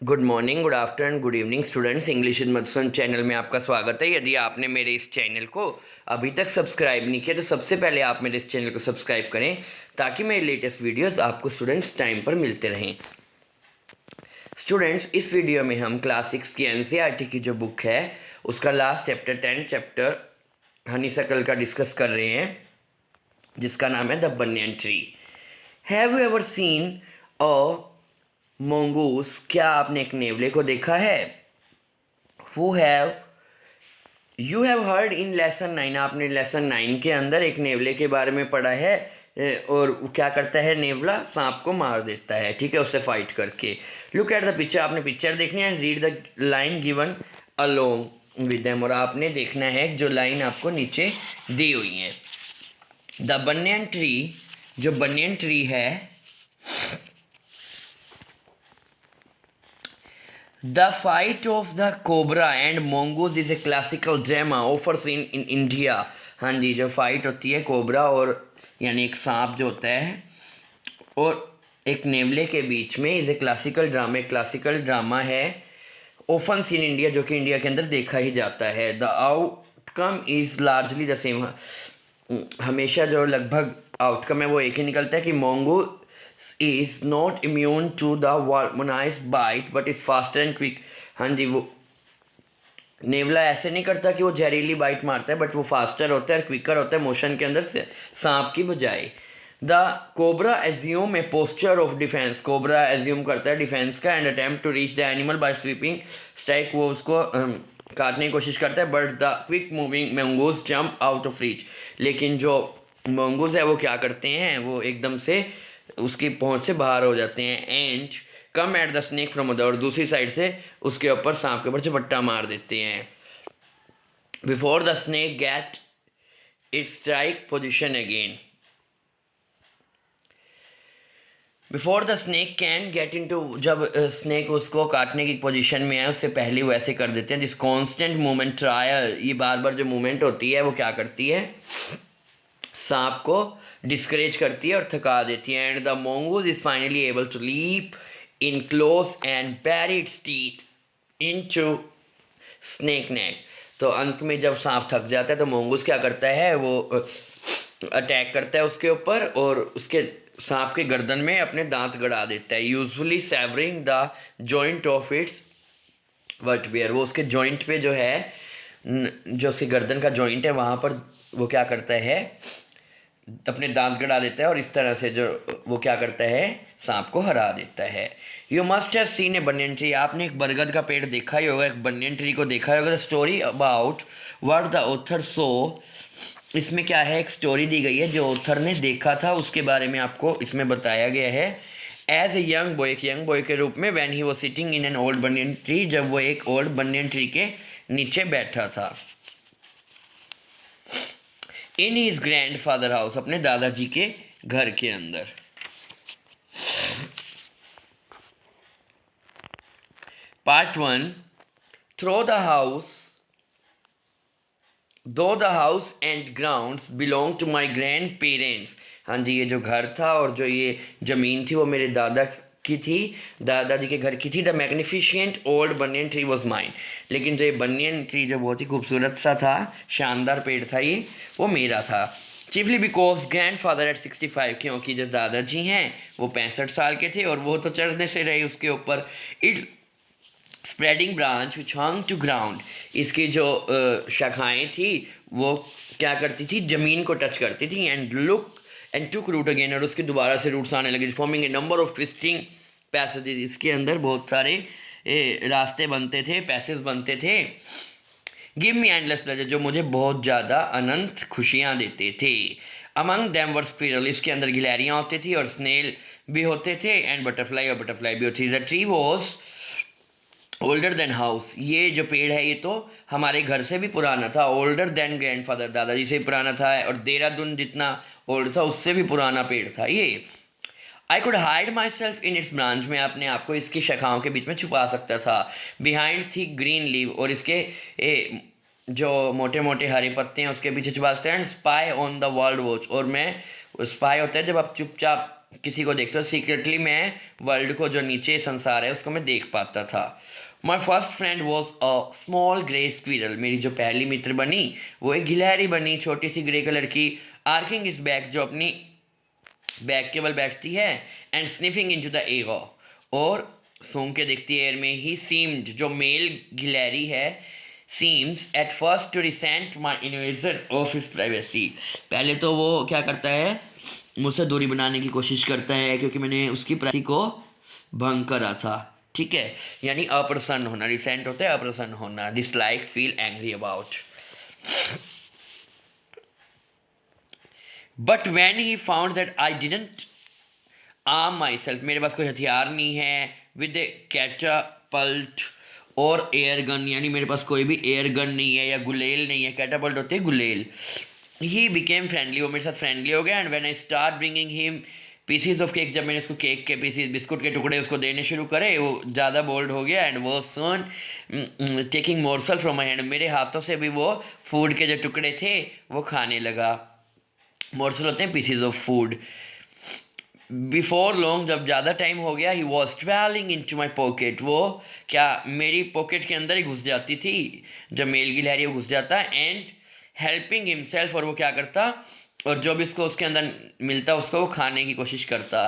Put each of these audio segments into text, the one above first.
Good morning, good afternoon, good evening students. English in Madhusan channel में आपका स्वागत है। यदि आपने मेरे इस चैनल को अभी तक सब्सक्राइब नहीं किया तो सबसे पहले आप मेरे इस चैनल को सब्सक्राइब करें ताकि मेरे लेटेस्ट वीडियोस आपको स्टूडेंट्स टाइम पर मिलते रहें। स्टूडेंट्स, इस वीडियो में हम क्लास 6 की एनसीईआरटी की जो बुक है उसका लास्ट चैप्टर 10 चैप्टर हनीसकल का डिस्कस कर रहे हैं, जिसका नाम है the banyan tree. Have you ever seen a mongoose? क्या आपने एक नेवले को देखा है? Who have you have heard in lesson 9? आपने लेसन 9 के अंदर एक नेवले के बारे में पढ़ा है। और वो क्या करता है? नेवला सांप को मार देता है, ठीक है, उससे फाइट करके। लुक एट द पिक्चर, आपने पिक्चर देखनी है। Read the line given along with them, और आपने देखना है जो लाइन आपको नीचे दी हुई है। द बनियन ट्री, जो बनियन ट्री है, The fight of the cobra and mongoose is a classical drama often seen in India। हाँ जी, जो फाइट होती है कोबरा और यानी एक सांप जो होता है और एक नेवले के बीच में is a classical drama. Classical drama है ओफन सीन इंडिया, जो कि इंडिया के अंदर देखा ही जाता है। The outcome is largely the same. हमेशा जो लगभग आउटकम है वो एक ही निकलता है कि मोंगू is not immune to the venomous bite but is faster and quick। हाँ जी, वो नेवला ऐसे नहीं करता कि वो जहरीली बाइट मारता है, बट वो फास्टर होता है और क्विकर होता है मोशन के अंदर से सांप की बजाय। The cobra assume a posture of defence. Cobra assume करता है डिफेंस का and attempt to reach the animal by sweeping strike. वो उसको काटने की कोशिश करता है, but the quick moving mongoose jump out of reach. लेकिन जो मंगूज है वो क्या करते हैं, वो एकदम से उसकी पहुंच से बाहर हो जाते हैं। And come at the snake from other, और दूसरी साइड से उसके ऊपर सांप के ऊपर झपट्टा मार देते हैं। Before the snake get its strike position again. Before the snake can get into, जब स्नेक उसको काटने की पोजीशन में है उससे पहले वो ऐसे कर देते हैं। दिस कॉन्स्टेंट मूवमेंट ट्रायल, ये बार बार जो मूवमेंट होती है वो क्या करती है, सांप को डिस्करेज करती है और थका देती है। And the mongoose is finally able to leap in close and bury its teeth into snake neck. तो अंत में जब सांप थक जाता है तो मोंगूज क्या करता है, वो अटैक करता है उसके ऊपर और उसके सांप के गर्दन में अपने दांत गड़ा देता है, usually severing the joint of its vertebrae. वो उसके जॉइंट पे जो है, जो उसके गर्दन का जॉइंट है वहाँ पर वो क्या करता है, अपने दांत गड़ा देता है और इस तरह से जो वो क्या करता है, सांप को हरा देता है। You must have seen A banyan tree. आपने एक बरगद का पेड़ देखा ही होगा, एक बनियन ट्री को देखा ही होगा। The story about what the author so, इसमें क्या है, एक स्टोरी दी गई है जो ऑथर ने देखा था उसके बारे में आपको इसमें बताया गया है। एज ए यंग बॉय, एक यंग बॉय के रूप में, when he was sitting in an old banyan tree, जब वो एक ओल्ड बनियन ट्री के नीचे बैठा था। In his grandfather house, अपने दादाजी के घर के अंदर। Part 1, through the house though the house and grounds belong to my grandparents. हाँ जी, ये जो घर था और जो ये ज़मीन थी वो मेरे दादा की थी, दादाजी के घर की थी। The magnificent old banyan tree was mine. लेकिन जो ये बनियन ट्री जो बहुत ही खूबसूरत सा था, शानदार पेड़ था, ये वो मेरा था। चिफली बिकॉज ग्रैंड फादर एट 65, क्योंकि जो दादाजी हैं वो 65 साल के थे और वो तो चढ़ने से रहे उसके ऊपर। It spreading branch which hung to ground, इसकी जो शाखाएं थी वो क्या करती थी, ज़मीन को टच करती थी। And look and took root again, और उसके दोबारा से रूट्स आने लगे, forming a number of twisting passages. इसके अंदर बहुत सारे रास्ते बनते थे, पैसेज बनते थे। गिव मी एंडलेस प्लेजर, जो मुझे बहुत ज़्यादा अनंत खुशियाँ देते थे। अमंग दैम वर स्पिरल, इसके अंदर गिलहरियाँ होती थी और स्नेल भी होते थे, एंड बटरफ्लाई, और बटरफ्लाई भी होती थी। The tree was older than house, ये जो पेड़ है ये तो हमारे घर से भी पुराना था। ओल्डर देन ग्रैंडफादर, दादाजी से भी पुराना था, और देहरादून जितना ओल्ड था उससे भी पुराना पेड़ था ये। I could hide my self in its branch, में अपने आप को इसकी शाखाओं के बीच में छुपा सकता था। बिहाइंड थिक ग्रीन लीव, और इसके जो मोटे मोटे हरे पत्ते हैं उसके पीछे छुपा सकते हैं। And spy on the world watch, और मैं, स्पाई होता है जब आप चुपचाप किसी को देखता था, सीक्रेटली मैं वर्ल्ड को, जो नीचे संसार है उसको मैं देख पाता था। My first friend was a small grey squirrel. मेरी जो पहली मित्र बनी वो एक गिलहरी बनी, छोटी सी ग्रे कलर की, आर्किंग इज बैक, जो अपनी बैक के बल बैठती है, and sniffing into the air, और सूंघ के देखती है एयर में। ही सीम्ड, जो मेल गिलहरी है, seems at first to resent my invasion of his privacy. पहले तो वो क्या करता है, मुझसे दूरी बनाने की कोशिश करता है, क्योंकि मैंने उसकी प्राइवेसी को भंग करा था। ठीक है, यानी अप्रसन्न होना, रिसेंट होता है अप्रसन्न होना, dislike, feel angry about. But when he found that I didn't arm my self, मेरे पास कोई हथियार नहीं है, विद ए कैटापल्ट और एयर गन, यानी मेरे पास कोई भी एयर गन नहीं है या गुलेल नहीं है, कैटापल्ट होते हैं गुलेल। ही बिकेम फ्रेंडली, वो मेरे साथ फ्रेंडली हो गया। And when I start bringing him PCs of cake, जब मैंने उसको केक के पीसीज, बिस्कुट के टुकड़े उसको देने शुरू करे, वो ज़्यादा बोल्ड हो गया। एंड वो soon taking morsel from my hand, मेरे हाथों से भी वो फूड के जो टुकड़े थे वो खाने लगा। मोर्सल होते हैं pieces of food. Before long, जब ज़्यादा टाइम हो गया, he was travelling into my pocket, वो क्या मेरी पॉकेट के अंदर ही घुस जाती थी, जब मेल गिलहरी वो घुस जाता, एंड हेल्पिंग हिमसेल्फ, और वो क्या करता, और जो भी इसको उसके अंदर मिलता उसको वो खाने की कोशिश करता।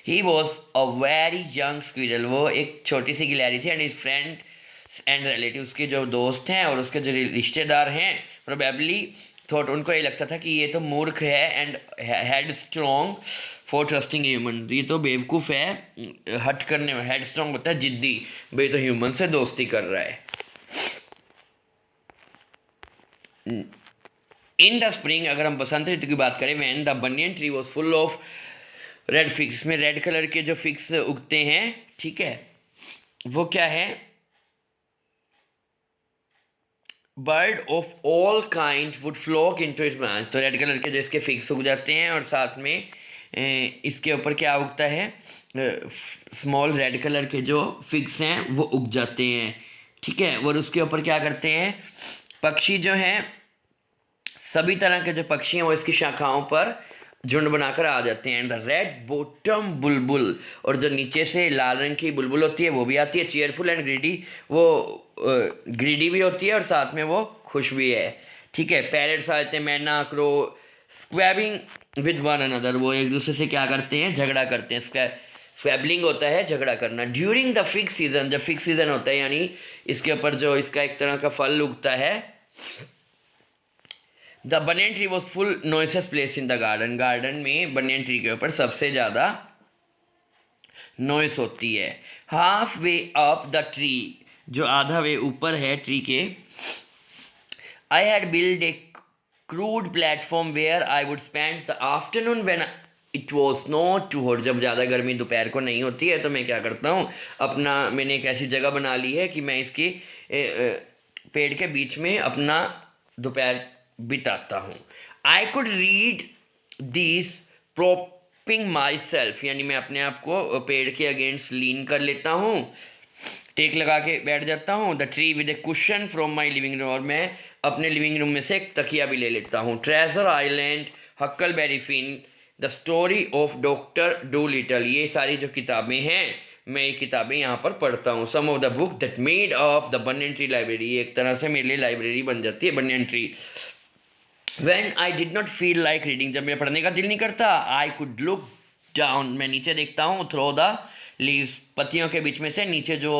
He was a very young squirrel, वो एक छोटी सी गिलहरी थी। And his friend and relative, उसके जो दोस्त हैं और उसके जो रिश्तेदार हैं, प्रोबेबली थॉट, उनको ये लगता था कि ये तो मूर्ख है, and head strong for trusting human, ये तो बेवकूफ़ है हट करने में, हेड स्ट्रॉन्ग होता है जिद्दी, भाई तो ह्यूमन से दोस्ती कर रहा है। इन द स्प्रिंग, अगर हम बसंत ऋतु की बात करें, when the banyan tree was full of red fix, में रेड कलर के जो फिक्स उगते हैं, ठीक है, वो क्या है, bird of all kind would flock into its branch, तो रेड कलर के जो इसके फिक्स उग जाते हैं, और साथ में इसके ऊपर क्या उगता है, स्मॉल रेड कलर के जो फिक्स हैं वो उग जाते हैं। ठीक है, और उसके ऊपर क्या करते हैं, पक्षी जो हैं, सभी तरह के जो पक्षी हैं वो इसकी शाखाओं पर झुंड बनाकर आ जाते हैं। एंड द रेड बॉटम बुलबुल, और जो नीचे से लाल रंग की बुलबुल होती है वो भी आती है, चीयरफुल एंड ग्रीडी, वो ग्रीडी भी होती है और साथ में वो खुश भी है। ठीक है, पैरट्स आ जाते हैं, मैना, क्रो, स्क्वैबिंग विद वन अनदर, वो एक दूसरे से क्या करते हैं, झगड़ा करते हैं। स्क्वैबलिंग होता है झगड़ा करना। ड्यूरिंग द फिक्स सीजन, जब फिक्स सीजन होता है, यानी इसके ऊपर जो इसका एक तरह का फल उगता है, the banyan tree was full noisiest place in the garden, garden में बनियन ट्री के ऊपर सबसे ज़्यादा नॉइस होती है। Halfway up the tree, जो आधा वे ऊपर है ट्री के, I had build a crude platform where I would spend the afternoon when it was not too hot, जब ज़्यादा गर्मी दोपहर को नहीं होती है तो मैं क्या करता हूँ, मैंने एक ऐसी जगह बना ली है कि मैं इसकी पेड़ के बीच में अपना दोपहर बिताता हूँ। I could read this propping myself, यानी मैं अपने आप को पेड़ के अगेंस्ट लीन कर लेता हूँ, टेक लगा के बैठ जाता हूँ। The tree with A cushion from my living room, और मैं अपने लिविंग रूम में से एक तकिया भी ले लेता हूँ। Treasure Island, Huckleberry Finn, the story of Doctor Dolittle, ये सारी जो किताबें हैं, मैं ये किताबें यहाँ पर पढ़ता हूँ। Some of the book that made of the banyan tree library, एक तरह से मेरे लिए लाइब्रेरी बन जाती है banyan tree. When I did not feel like reading, जब मेरा पढ़ने का दिल नहीं करता, I could look down, मैं नीचे देखता हूँ, थ्रो द लीव्स, पत्तियों के बीच में से नीचे जो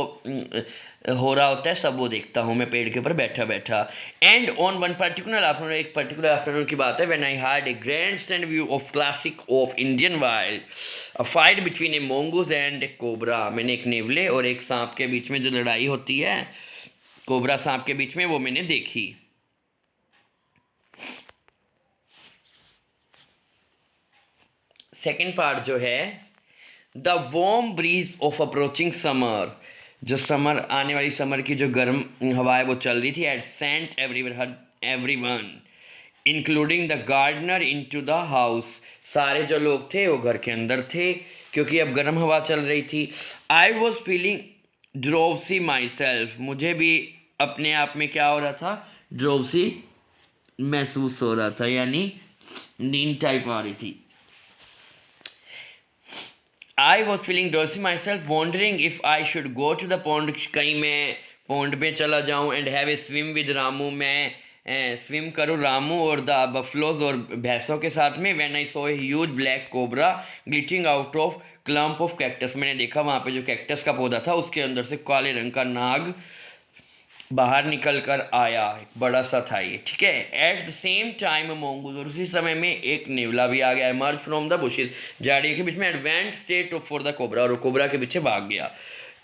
हो रहा होता है सब वो देखता हूँ मैं पेड़ के ऊपर बैठा बैठा। And on one particular afternoon, एक पर्टिकुलर आफ्टरनून की बात है, when I had a grand stand view of classic of Indian wild, a fight between A mongoose and A cobra, मैंने एक नेवले और एक सांप के बीच में जो लड़ाई होती है, कोबरा सांप के बीच में, वो मैंने देखी। सेकेंड पार्ट जो है, the warm breeze of approaching summer, जो समर आने वाली समर की जो गर्म हवा है वो चल रही थी। It sent everyone including the gardener into the house, सारे जो लोग थे वो घर के अंदर थे क्योंकि अब गर्म हवा चल रही थी। I was feeling drowsy myself, मुझे भी अपने आप में क्या हो रहा था, ड्रोवसी महसूस हो रहा था, यानी नींद टाइप आ रही थी। I was feeling drowsy myself wondering if I should go to the pond, कहीं मैं पॉन्ड में चला जाऊँ, and have a swim with Ramu, मैं स्विम करूँ रामू और द बफलोज और भैंसों के साथ में। When I saw a huge black cobra glittering out of clump of cactus, मैंने देखा वहाँ पे जो कैक्टस का पौधा था उसके अंदर से काले रंग का नाग बाहर निकल कर आया, बड़ा सा था ये, ठीक है। Eight the same time mongoose, और उसी समय में एक नेवला भी आ गया, मर्ज फ्रॉम द बुशेस, झाड़ियों के बीच में, advanced straight for the cobra, और कोबरा के पीछे भाग गया।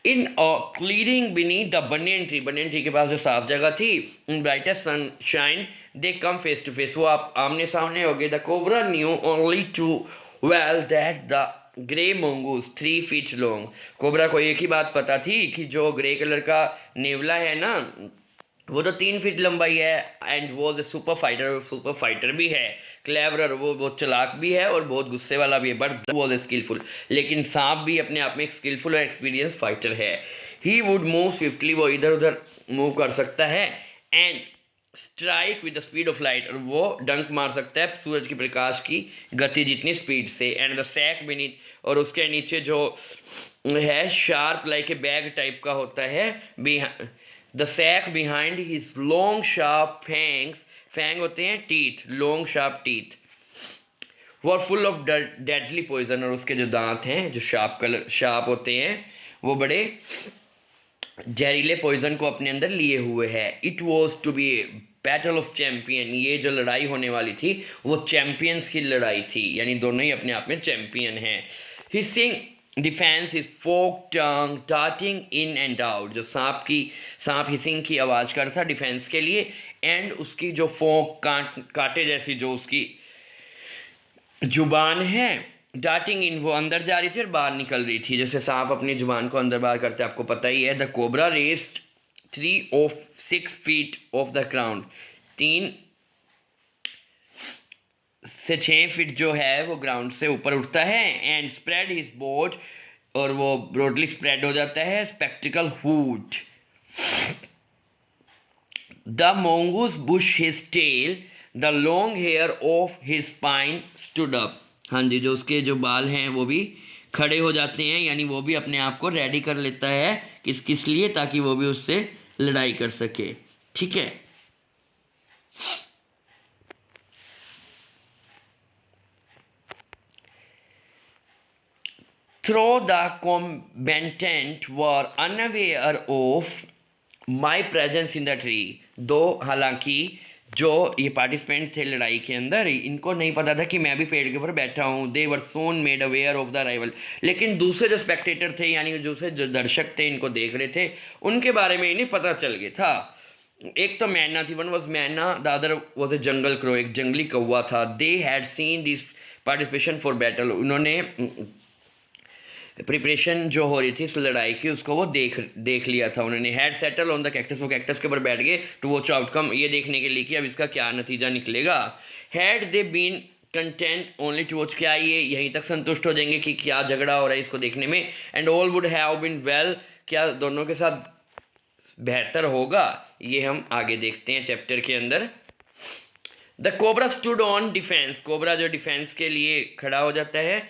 In clearing beneath the banyan tree के पास जो साफ जगह थी, in brightest sunshine they came face to face, वो आप आमने सामने हो गए। The cobra knew only too well that the grey mongoose 3 feet long, cobra को एक ही बात पता थी कि जो ग्रे कलर का नेवला है ना वो तो 3 फीट लंबाई है, एंड वो सुपर फाइटर भी है, क्लेवरर, वो बहुत चालाक भी है और बहुत गुस्से वाला भी है, बट वॉज स्किलफुल, लेकिन सांप भी अपने आप में एक स्किलफुल और एक्सपीरियंस फाइटर है। ही वुड मूव स्विफ्टली, वो इधर उधर मूव कर सकता है, and strike with the speed of light, और वो डंक मार सकता है सूरज के प्रकाश की गति जितनी स्पीड से। एंड द सैक बीनीथ, और उसके नीचे जो है sharp like a bag type का होता है, the sac behind his long sharp fangs, fang होते हैं टीथ, लॉन्ग शार्प टीथ, वो फुल ऑफ डेडली पॉइजन, और उसके जो दांत हैं जो शार्प होते हैं वो बड़े जहरीले पॉइजन को अपने अंदर लिए हुए है। It was to be battle of champion, ये जो लड़ाई होने वाली थी वो चैंपियंस की लड़ाई थी, यानी दोनों ही अपने आप में चैंपियन हैं। Hissing defence is fork tongue darting in and out, जो सांप हिसिंग की आवाज़ कर था डिफेंस के लिए, एंड उसकी जो फोक कांटे जैसी जो उसकी जुबान है, डार्टिंग इन, वो अंदर जा रही थी और बाहर निकल रही थी, जैसे सांप अपनी जुबान को अंदर बाहर करते हैं, आपको पता ही है। The cobra raised 3 of 6 feet of the ground, 3 से 6 फीट जो है वो ग्राउंड से ऊपर उठता है, एंड स्प्रेड हिज बोर्ड, और वो ब्रॉडली स्प्रेड हो जाता है, spectacle hood. The mongoose bush his tail, the long hair of his spine stood up, हाँ जी, जो उसके जो बाल हैं वो भी खड़े हो जाते हैं, यानी वो भी अपने आप को रेडी कर लेता है किस लिए, ताकि वो भी उससे लड़ाई कर सके, ठीक है। Through the combatant were unaware of my presence in the tree, though हालांकि जो ये पार्टिसिपेंट थे लड़ाई के अंदर, इनको नहीं पता था कि मैं भी पेड़ के ऊपर बैठा हूँ। They were soon made aware of the arrival, लेकिन दूसरे जो स्पेक्टेटर थे, यानी दूसरे जो दर्शक थे इनको देख रहे थे, उनके बारे में इन्हें पता चल गया था। एक तो मैना थी, वन वॉज मैना, the other was a jungle crow, एक जंगली कौवा था। They had seen this participation for battle, उन्होंने प्रिपरेशन जो हो रही थी इस लड़ाई की उसको वो देख लिया था उन्होंने। Had settle on the cactus, वो कैक्टस के ऊपर बैठ गए टू वॉच आउटकम, ये देखने के लिए कि अब इसका क्या नतीजा निकलेगा। Had they been content only to watch, क्या ये यहीं तक संतुष्ट हो जाएंगे कि क्या झगड़ा हो रहा है इसको देखने में। And all would have been well, क्या दोनों के साथ बेहतर होगा, ये हम आगे देखते हैं चैप्टर के अंदर। The cobra stood on defence, cobra जो डिफेंस के लिए खड़ा हो जाता है।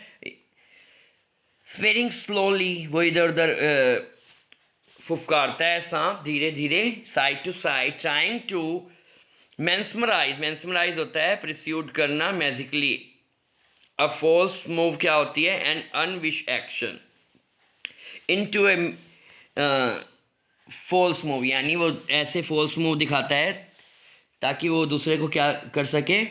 स्वेरिंग स्लोली, वो इधर उधर फुफकारता है सांप धीरे धीरे, side to side, trying to mesmerize होता है प्रिस्यूड करना, मैजिकली। अ फॉल्स मूव क्या होती है, एन अनविश एक्शन, इनटू ए फॉल्स मूव, यानी वो ऐसे फॉल्स मूव दिखाता है ताकि वो दूसरे को क्या कर सके,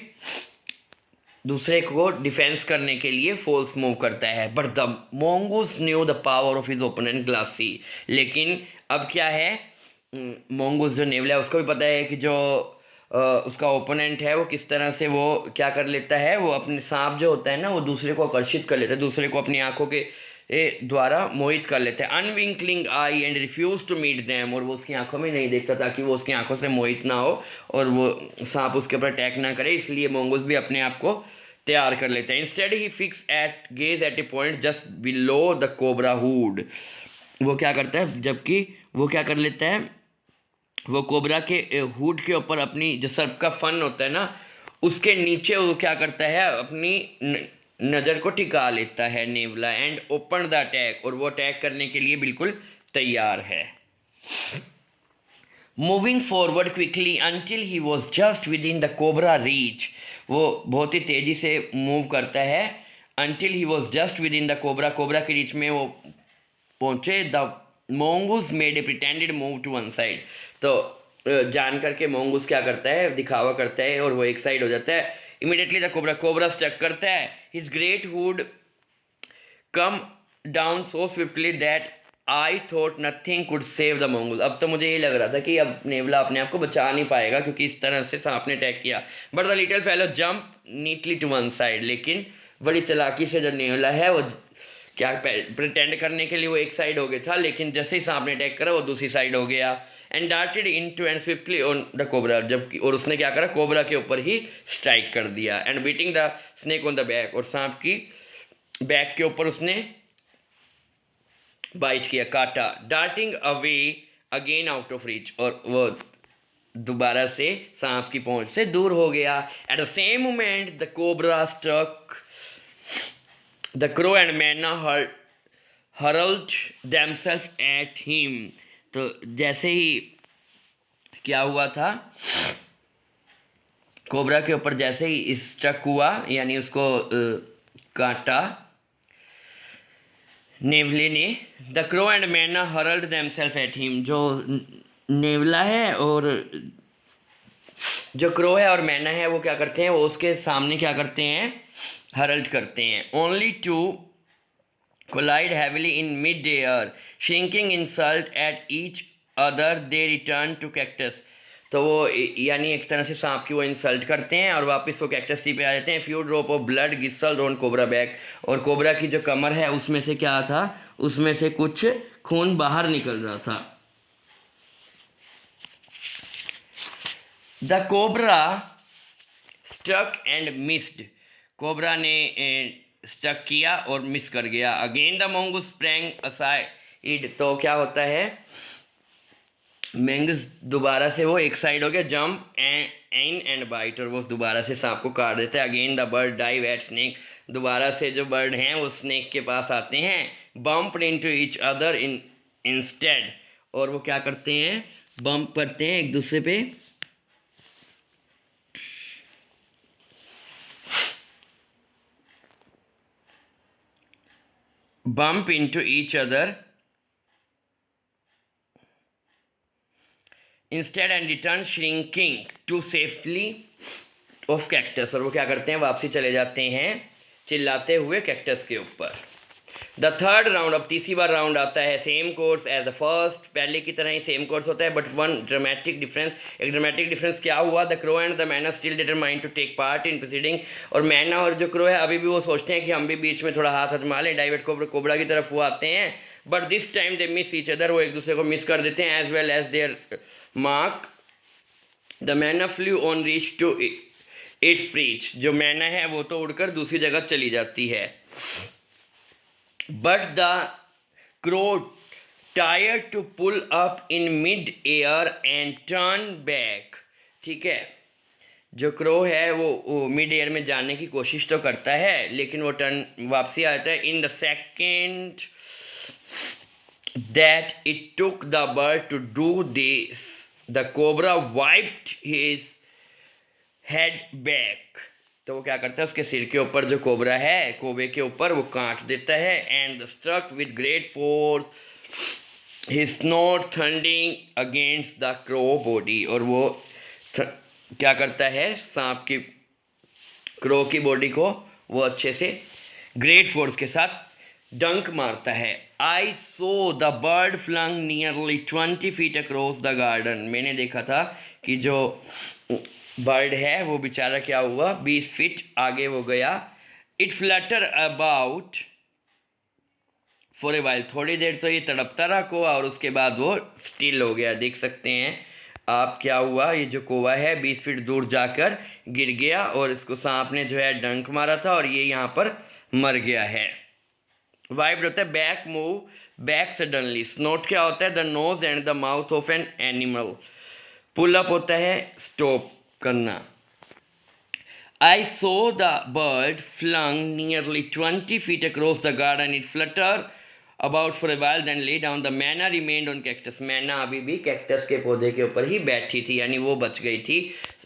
दूसरे को डिफेंस करने के लिए फॉल्स मूव करता है। But the mongoose knew the power of his opponent glassy, लेकिन अब क्या है, मोंगूस जो नेवला है उसको भी पता है कि जो उसका ओपोनेंट है वो किस तरह से वो क्या कर लेता है, वो अपने सांप जो होता है ना वो दूसरे को आकर्षित कर लेता है, दूसरे को अपनी आंखों के द्वारा मोहित कर लेते हैं। Unwinking eye and refuse to meet them, और वो उसकी आंखों में नहीं देखता ताकि वो उसकी आंखों से मोहित ना हो और वो सांप उसके ऊपर अटैक ना करे, इसलिए मोंगूस भी अपने आप को तैयार कर लेते हैं। Instead he fix at gaze at a point just below the cobra hood, वो क्या करता है, जबकि वो क्या कर लेता है, वो कोबरा के हुड के ऊपर अपनी जो सर्प का फन होता है ना उसके नीचे वो क्या करता है, अपनी नज़र को टिका लेता है नेवला, एंड ओपन द अटैक, और वो अटैक करने के लिए बिल्कुल तैयार है। Moving forward quickly until he was just within the cobra reach, वो बहुत ही तेज़ी से मूव करता है। Until he was just within the cobra, cobra के रीच में वो पहुँचे। The mongoose made a pretended move to one side, तो जान करके मोंगूस क्या करता है, दिखावा करता है और वो एक साइड हो जाता है। Immediately the cobra, cobra struck करता है। His great hood come down so swiftly that I thought nothing could save the mongoose. अब तो मुझे ये लग रहा था कि अब नेवला अपने आप को बचा नहीं पाएगा, क्योंकि इस तरह से सांप ने अटैक किया। But the little fellow jump neatly to one side, लेकिन बड़ी चालाकी से जो नेवला है वो क्या प्रिटेंड करने के लिए वो एक साइड हो गया था, लेकिन जैसे ही सांप ने अटैक करा वो दूसरी साइड हो गया। And darted into and swiftly on the cobra, जबकि और उसने क्या करा, कोबरा के ऊपर ही स्ट्राइक कर दिया। And beating the snake on the back, और सांप की बैक के ऊपर उसने बाइट किया, काटा। Darting away again out of reach, और वो दोबारा से सांप की पहुंच से दूर हो गया। At the same moment the cobra struck the crow and myna hurled themselves at him, तो जैसे ही क्या हुआ था, कोबरा के ऊपर जैसे ही स्ट्रक हुआ, यानी उसको काटा नेवले ने, the crow and myna hurled themselves at him, जो नेवला है और जो क्रो है और मैना है वो क्या करते हैं, वो उसके सामने क्या करते हैं, हर्ल्ड करते हैं। Only to collide heavily in mid-air, shrinking insult at each other they return to cactus, तो वो यानी एक तरह से सांप की वो इंसल्ट करते हैं और वापस वो कैक्टस ट्री पे आ जाते हैं। फ्यू ड्रॉप ऑफ ब्लड गिसल ऑन कोबरा बैक, और कोबरा की जो कमर है उसमें से क्या था, उसमें से कुछ खून बाहर निकल रहा था। The cobra struck and missed, cobra ने स्टक किया और मिस कर गया। Again the mongoose sprang aside, तो क्या होता है, मैंगस दोबारा से वो एक साइड हो गया। जंप एंड बाइट, और वो दोबारा से सांप को काट देता है। Again the bird dive at snake, दोबारा से जो बर्ड हैं वो स्नेक के पास आते हैं। Bump into each other instead, और वो क्या करते हैं, बम्प करते हैं एक दूसरे पे। bump into each other instead and return shrinking to safely of cactus, और वो क्या करते हैं, वापसी चले जाते हैं चिल्लाते हुए कैक्टस के ऊपर। द थर्ड राउंड, अब तीसरी बार राउंड आता है। Same course as the first, पहले की तरह ही सेम कोर्स होता है, बट वन ड्रामेटिक डिफरेंस, एक ड्रामेटिक डिफरेंस क्या हुआ, the crow and the myna still determined to take part in proceeding, और मैना और जो क्रो है अभी भी वो सोचते हैं कि हम भी बीच में थोड़ा हाथ आजमा लें, डाइवर्ट कोबरा की तरफ वो आते हैं। But this time they miss each other, वो एक दूसरे को मिस कर देते हैं। As well as their mark the myna flew on reach to its perch, जो मैना है वो तो उड़कर दूसरी जगह चली जाती है। But the crow tired to pull up in mid air and turn back, ठीक है, जो क्रो है वो मिड एयर में जाने की कोशिश तो करता है, लेकिन वो टर्न वापसी आता है। In the second that it took the bird to do this the cobra wiped his head back, तो वो क्या करता है, उसके सिर के ऊपर जो कोबरा है, कोबे के ऊपर, वो काट देता है। And the struck with great force his snout thudding against the crow body, और वो क्या करता है, सांप की क्रो की बॉडी को वो अच्छे से ग्रेट फोर्स के साथ डंक मारता है। I saw the bird flung nearly 20 feet across the garden, मैंने देखा था कि जो बर्ड है वो बेचारा क्या हुआ, 20 फीट आगे वो गया। It Flutter about for a while, थोड़ी देर तो ये तड़पता रहा कोवा, और उसके बाद वो स्टिल हो गया। देख सकते हैं आप क्या हुआ, ये जो कोवा है 20 फीट दूर जाकर गिर गया, और इसको सांप ने जो है डंक मारा था, और ये यहाँ पर मर गया है। वाइब्ड होता है back move back suddenly. Snout क्या होता है, the nose and the mouth of an animal. Pull up होता है स्टॉप करना। I saw the bird flung nearly 20 feet across the garden. It fluttered about for a while, then lay down. The मैना remained on cactus. मैना अभी भी cactus के पौधे के ऊपर ही बैठी थी, यानी वो बच गई थी।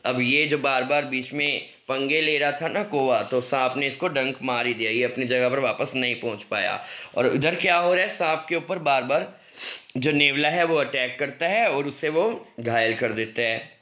अब ये जो बार बार बीच में पंगे ले रहा था ना कौवा, तो सांप ने इसको डंक मार ही दिया, ये अपनी जगह पर वापस नहीं पहुंच पाया। और इधर क्या हो रहा है, सांप के ऊपर बार बार जो नेवला है वो अटैक करता है और उससे वो घायल कर देता है।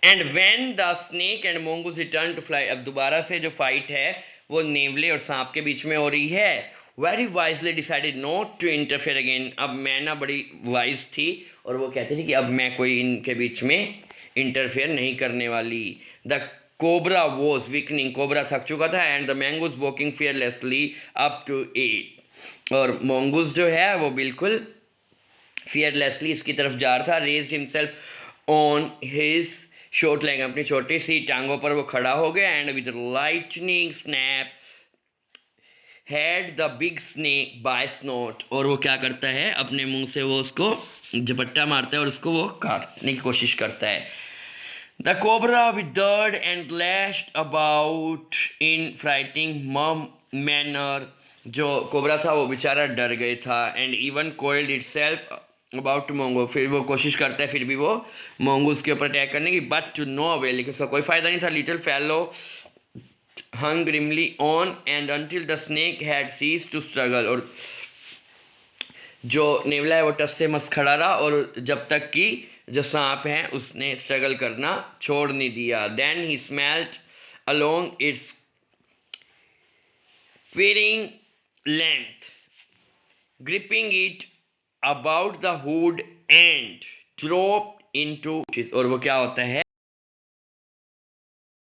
And when the snake and mongoose return to fly, अब दोबारा से जो फाइट है वो नेवले और सांप के बीच में हो रही है। Very wisely decided not to interfere again, अब मैना बड़ी वाइज थी और वो कहती थी कि अब मैं कोई इनके बीच में इंटरफेयर नहीं करने वाली। The cobra was weakening, cobra थक चुका था। And the mongoose walking fearlessly up to it, और मोंगूस जो है वो बिल्कुल फियरलेसली इसकी तरफ जा रहा था। Raised himself on his short leg, अपनी छोटी सी टांगों पर वो खड़ा हो गया। And with lightning snap had the big snake by snout, और वो क्या करता है, अपने मुंह से वो उसको झपट्टा मारता है और उसको वो काटने की कोशिश करता है। The cobra withered and lashed about in frightening manner, जो कोबरा था वो बेचारा डर गया था। And even coiled itself about to mongoose, फिर वो कोशिश करता है फिर भी वो मोंगूस के ऊपर अटैक करने की, बट टू नो अवेल, लेकिन उसका कोई फ़ायदा नहीं था। Little fellow hung grimly on and until the snake had ceased to struggle, और जो नेवला है वो टस से मस खड़ा रहा और जब तक कि जो सांप है उसने स्ट्रगल करना छोड़ नहीं दिया। Then he smelt along its fearing length, gripping it about the hood and dropped into, और वो क्या होता है,